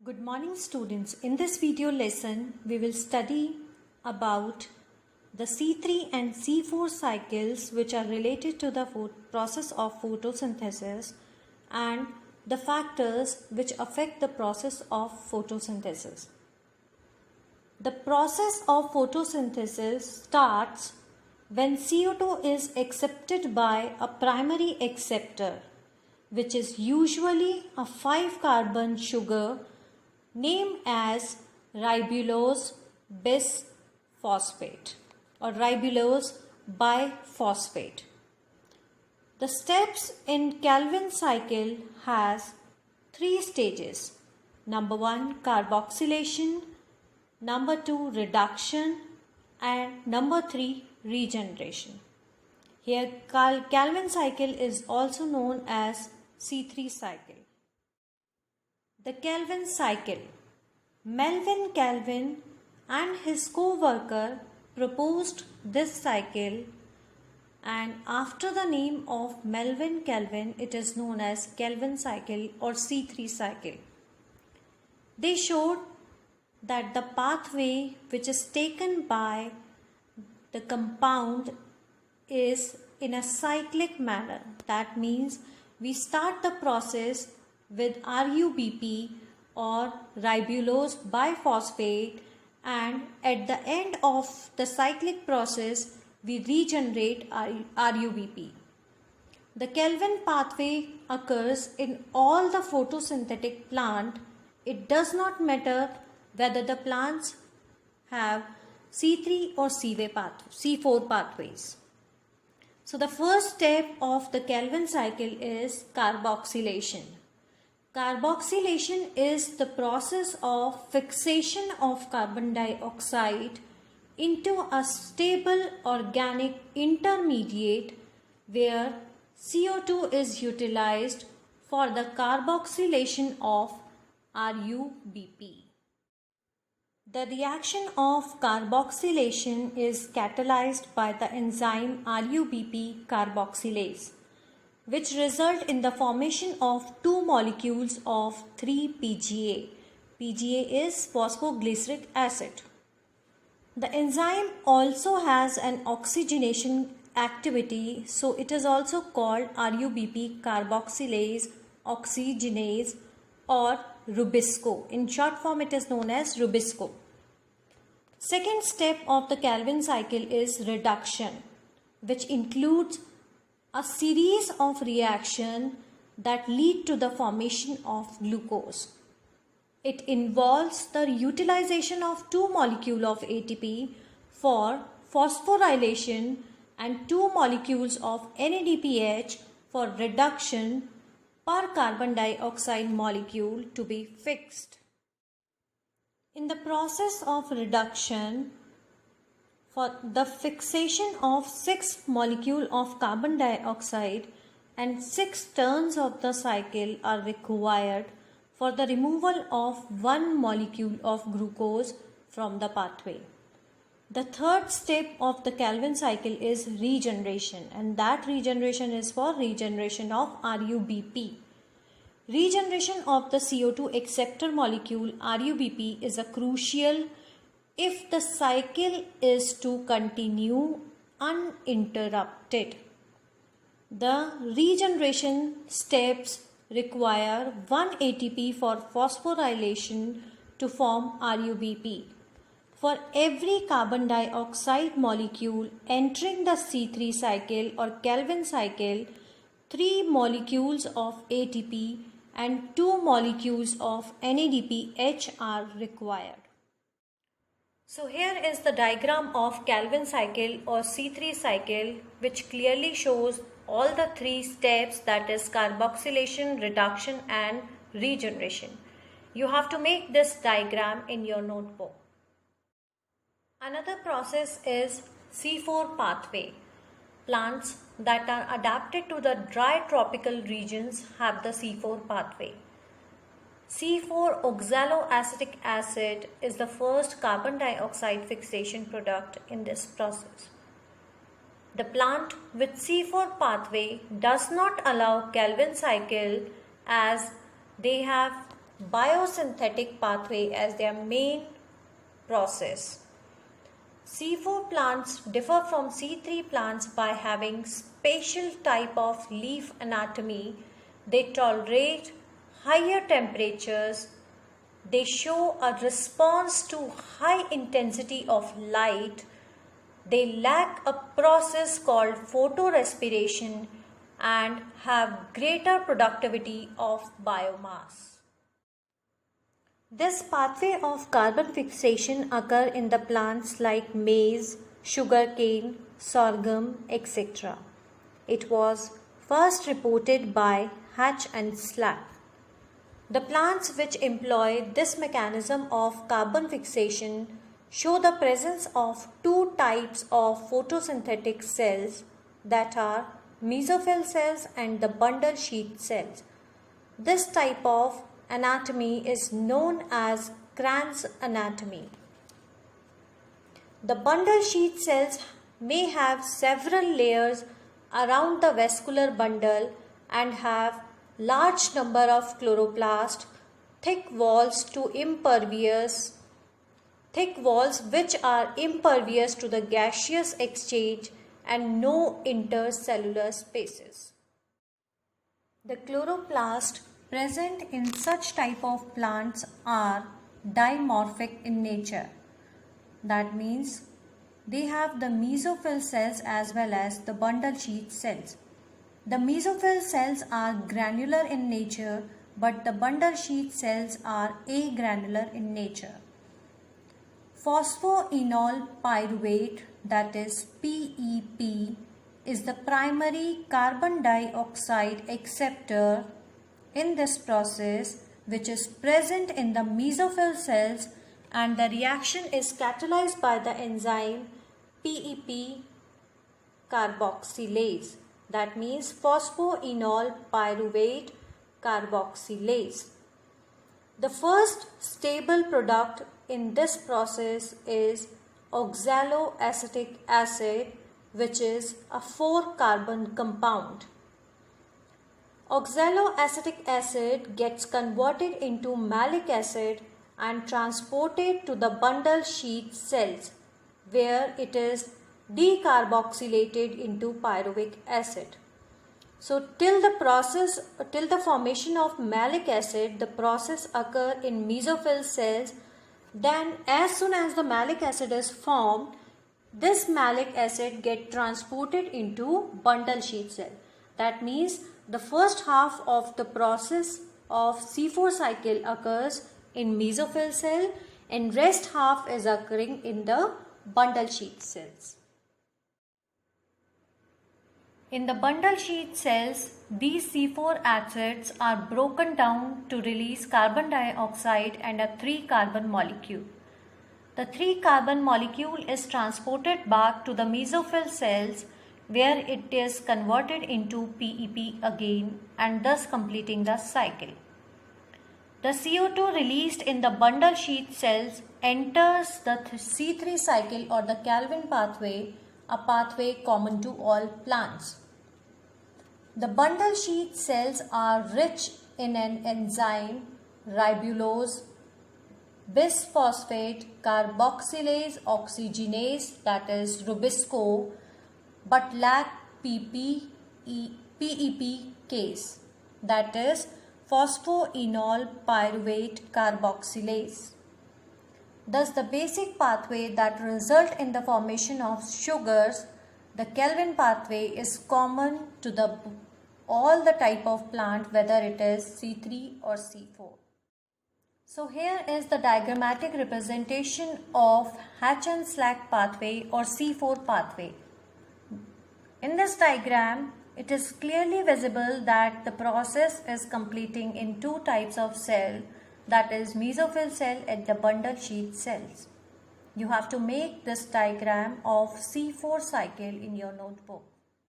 Good morning students. In this video lesson, we will study about the C3 and C4 cycles which are related to the process of photosynthesis and the factors which affect the process of photosynthesis. The process of photosynthesis starts when CO2 is accepted by a primary acceptor, which is usually a 5-carbon sugar named as ribulose bisphosphate or ribulose biphosphate. The steps in Calvin cycle has 3 stages. Number 1, carboxylation, number 2, reduction, and number 3, regeneration. Here Calvin cycle is also known as C3 cycle. The Calvin cycle. Melvin Calvin and his co-worker proposed this cycle, and after the name of Melvin Calvin it is known as Calvin cycle or C3 cycle. They showed that the pathway which is taken by the compound is in a cyclic manner. That means we start the process with RUBP or ribulose biphosphate, and at the end of the cyclic process we regenerate RUBP. The Calvin pathway occurs in all the photosynthetic plant. It does not matter whether the plants have C3 or C4 pathways. So the first step of the Calvin cycle is carboxylation. Carboxylation is the process of fixation of carbon dioxide into a stable organic intermediate where CO2 is utilized for the carboxylation of RUBP. The reaction of carboxylation is catalyzed by the enzyme RUBP carboxylase, which result in the formation of 2 molecules of 3-PGA. PGA is phosphoglyceric acid. The enzyme also has an oxygenation activity, so it is also called RUBP carboxylase oxygenase or Rubisco. In short form it is known as Rubisco. Second step of the Calvin cycle is reduction, which includes a series of reactions that lead to the formation of glucose. It involves the utilization of 2 molecules of ATP for phosphorylation and 2 molecules of NADPH for reduction per carbon dioxide molecule to be fixed. In the process of reduction, for the fixation of 6 molecules of carbon dioxide and 6 turns of the cycle are required for the removal of 1 molecule of glucose from the pathway. The third step of the Calvin cycle is regeneration, and that regeneration is for regeneration of RUBP. Regeneration of the CO2 acceptor molecule RUBP is a crucial if the cycle is to continue uninterrupted. The regeneration steps require 1 ATP for phosphorylation to form RUBP. For every carbon dioxide molecule entering the C3 cycle or Calvin cycle, 3 molecules of ATP and 2 molecules of NADPH are required. So here is the diagram of Calvin cycle or C3 cycle, which clearly shows all the 3 steps, that is carboxylation, reduction and regeneration. You have to make this diagram in your notebook. Another process is C4 pathway. Plants that are adapted to the dry tropical regions have the C4 pathway. C4 oxaloacetic acid is the first carbon dioxide fixation product in this process. The plant with C4 pathway does not allow Calvin cycle as they have biosynthetic pathway as their main process. C4 plants differ from C3 plants by having special type of leaf anatomy. They tolerate higher temperatures. They show a response to high intensity of light. They lack a process called photorespiration and have greater productivity of biomass. This pathway of carbon fixation occur in the plants like maize, sugarcane, sorghum, etc. It was first reported by Hatch and Slack. The plants which employ this mechanism of carbon fixation show the presence of two types of photosynthetic cells, that are mesophyll cells and the bundle sheath cells. This type of anatomy is known as Kranz anatomy. The bundle sheath cells may have several layers around the vascular bundle and have large number of chloroplasts, thick walls which are impervious to the gaseous exchange and no intercellular spaces. The chloroplast present in such type of plants are dimorphic in nature. That means they have the mesophyll cells as well as the bundle sheath cells. The mesophyll cells are granular in nature, but the bundle sheath cells are agranular in nature. Phosphoenol pyruvate, that is PEP, is the primary carbon dioxide acceptor in this process, which is present in the mesophyll cells, and the reaction is catalyzed by the enzyme PEP carboxylase. That means phosphoenol pyruvate carboxylase. The first stable product in this process is oxaloacetic acid, which is a 4-carbon compound. Oxaloacetic acid gets converted into malic acid and transported to the bundle sheath cells, where it is decarboxylated into pyruvic acid. So till the formation of malic acid, the process occurs in mesophyll cells. Then as soon as the malic acid is formed, this malic acid gets transported into bundle sheath cell. That means the first half of the process of C4 cycle occurs in mesophyll cell and rest half is occurring in the bundle sheath cells. In the bundle sheath cells, these C4 acids are broken down to release carbon dioxide and a 3-carbon molecule. The 3-carbon molecule is transported back to the mesophyll cells, where it is converted into PEP again and thus completing the cycle. The CO2 released in the bundle sheath cells enters the C3 cycle or the Calvin pathway, a pathway common to all plants. The bundle sheath cells are rich in an enzyme ribulose bisphosphate carboxylase oxygenase, that is Rubisco, but lack PEP case, that is phosphoenol pyruvate carboxylase. Thus, the basic pathway that result in the formation of sugars, the Calvin pathway, is common to all the type of plant, whether it is C3 or C4. So here is the diagrammatic representation of Hatch and Slack pathway or C4 pathway. In this diagram, it is clearly visible that the process is completing in two types of cell, that is mesophyll cell and the bundle sheath cells. You have to make this diagram of C4 cycle in your notebook.